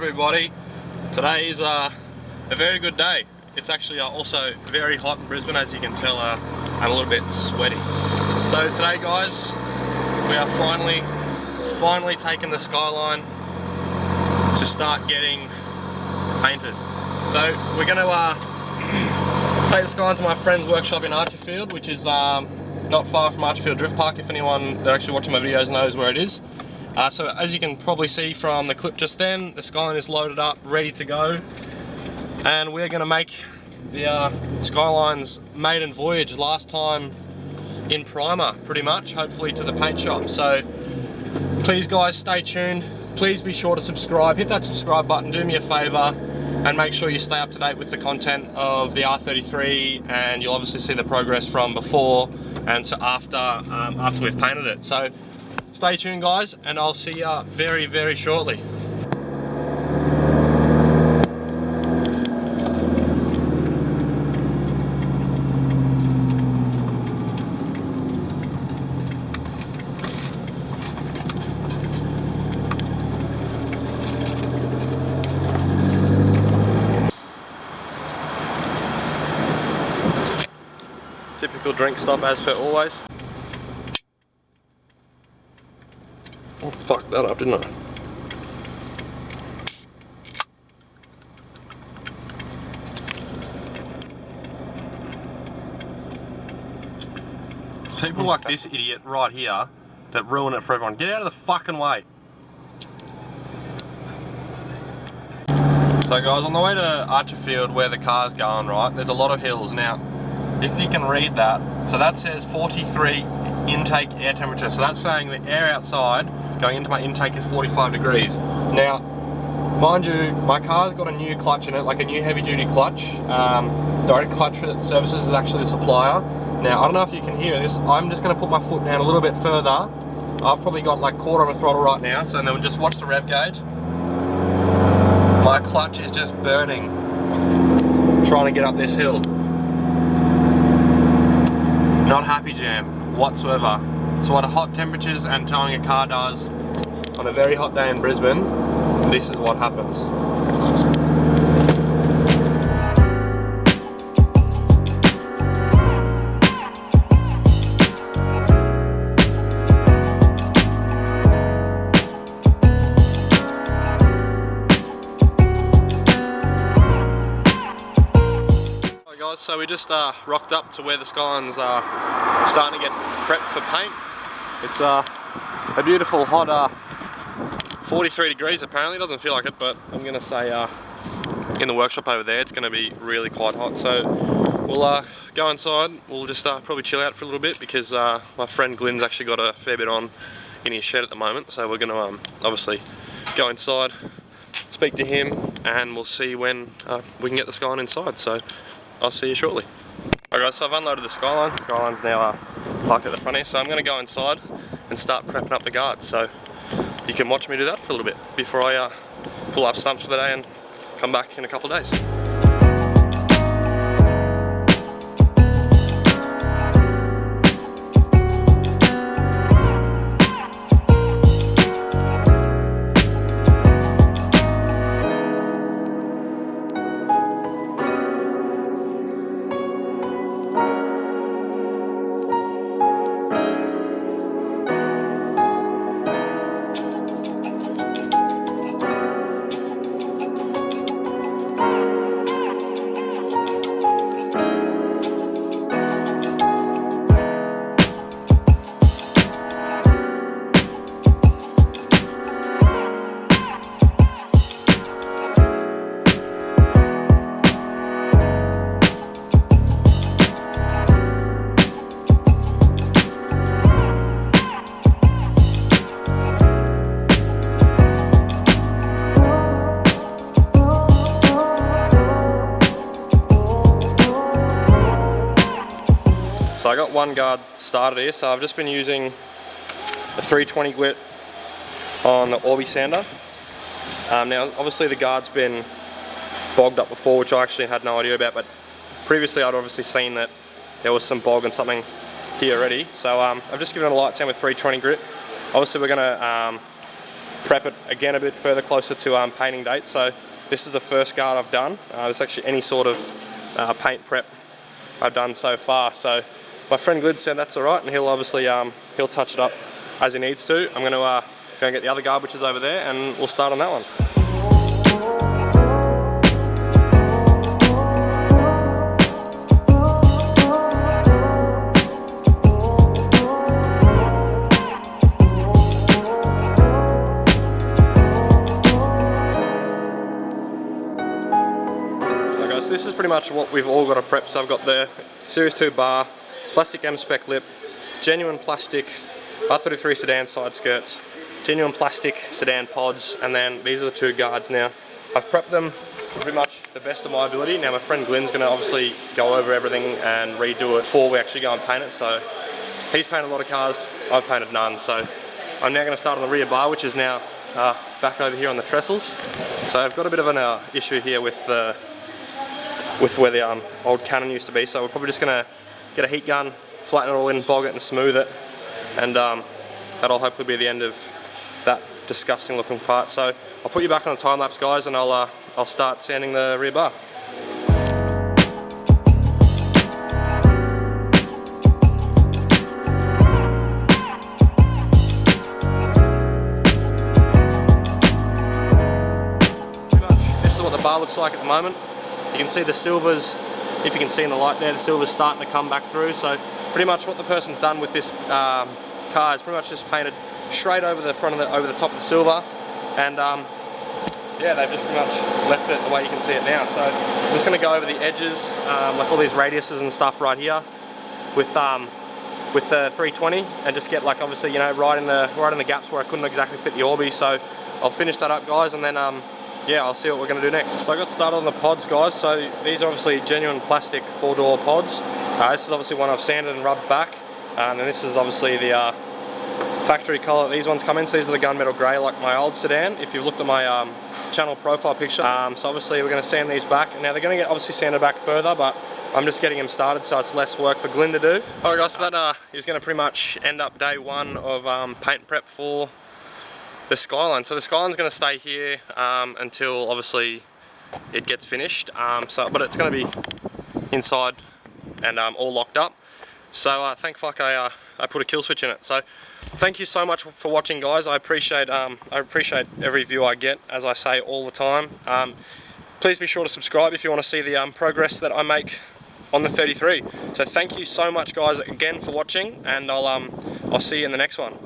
everybody. Today is a very good day. It's actually also very hot in Brisbane, as you can tell. I'm a little bit sweaty. So today, guys, we are finally taking the skyline to start getting painted. So we're going to take the skyline to my friend's workshop in Archerfield, which is not far from Archerfield Drift Park, if anyone that actually watching my videos knows where it is. So as you can probably see from the clip just then, the skyline is loaded up, ready to go, and we're going to make the Skyline's maiden voyage, last time in primer, pretty much, hopefully to the paint shop. So please guys, stay tuned, please be sure to subscribe, hit that subscribe button, do me a favour, and make sure you stay up to date with the content of the R33, and you'll obviously see the progress from before and to after we've painted it. So stay tuned guys, and I'll see you very shortly. Typical drink stop as per always. Oh, fucked that up, didn't I? People like this idiot right here that ruin it for everyone. Get out of the fucking way. So guys, on the way to Archerfield where the car's going, right, there's a lot of hills. Now, if you can read that, so that says 43 intake air temperature. So that's saying the air outside going into my intake is 45 degrees. Now, mind you, my car's got a new clutch in it, like a new heavy duty clutch. Direct Clutch Services is actually the supplier. Now, I don't know if you can hear this, I'm just gonna put my foot down a little bit further. I've probably got like quarter of a throttle right now, so then we'll just watch the rev gauge. My clutch is just burning, trying to get up this hill. Not happy jam whatsoever. So what hot temperatures and towing a car does on a very hot day in Brisbane, this is what happens. So we just rocked up to where the Skyline's starting to get prepped for paint. It's a beautiful hot 43 degrees apparently. It doesn't feel like it, but I'm going to say in the workshop over there it's going to be really quite hot. So we'll go inside, we'll just probably chill out for a little bit, because my friend Glenn's actually got a fair bit on in his shed at the moment. So we're going to obviously go inside, speak to him, and we'll see when we can get the Skyline inside. So I'll see you shortly. Alright guys, so I've unloaded the Skyline. The Skyline's now parked at the front here, so I'm going to go inside and start prepping up the guards. So you can watch me do that for a little bit before I pull up stumps for the day and come back in a couple of days. So I got one guard started here, so I've just been using a 320 grit on the Orbi sander. Now obviously the guard's been bogged up before, which I actually had no idea about, but previously I'd obviously seen that there was some bog and something here already. So I've just given it a light sand with 320 grit. Obviously we're going to prep it again a bit further closer to painting date. So this is the first guard I've done. There's actually any sort of paint prep I've done so far. So my friend Glid said that's alright, and he'll obviously he'll touch it up as he needs to. I'm going to go and get the other guard, which is over there, and we'll start on that one. So this is pretty much what we've all got to prep. So I've got the Series 2 bar, plastic M-spec lip, genuine plastic R33 Sedan side skirts, genuine plastic Sedan pods, and then these are the 2 guards now. I've prepped them to pretty much the best of my ability. Now my friend Glenn's going to obviously go over everything and redo it before we actually go and paint it. So he's painted a lot of cars, I've painted none. So I'm now going to start on the rear bar, which is now back over here on the trestles. So I've got a bit of an issue here with where the old cannon used to be, so we're probably just going to get a heat gun, flatten it all in, bog it and smooth it, and that'll hopefully be the end of that disgusting looking part. So I'll put you back on the time lapse, guys, and I'll start sanding the rear bar. This is what the bar looks like at the moment. You can see the silvers, if you can see in the light there, the silver's starting to come back through. So pretty much what the person's done with this car is pretty much just painted straight over the front of over the top of the silver, and yeah, they've just pretty much left it the way you can see it now. So I'm just going to go over the edges, like all these radiuses and stuff right here with the 320, and just get, like, obviously, you know, right in the gaps where I couldn't exactly fit the Orbi. So I'll finish that up, guys, and then yeah, I'll see what we're going to do next. So I got started on the pods, guys. So these are obviously genuine plastic 4-door pods. This is obviously one I've sanded and rubbed back, and this is obviously the factory colour these ones come in. So these are the gunmetal grey, like my old sedan, if you've looked at my channel profile picture. So obviously we're going to sand these back. Now they're going to get obviously sanded back further, but I'm just getting them started, so it's less work for Glyn to do. Alright guys, so that is going to pretty much end up day one of paint prep for the Skyline. So the Skyline's going to stay here until obviously it gets finished. But it's going to be inside and all locked up. So thank fuck I put a kill switch in it. So thank you so much for watching, guys. I appreciate every view I get, as I say all the time. Please be sure to subscribe if you want to see the progress that I make on the 33. So thank you so much, guys, again for watching, and I'll see you in the next one.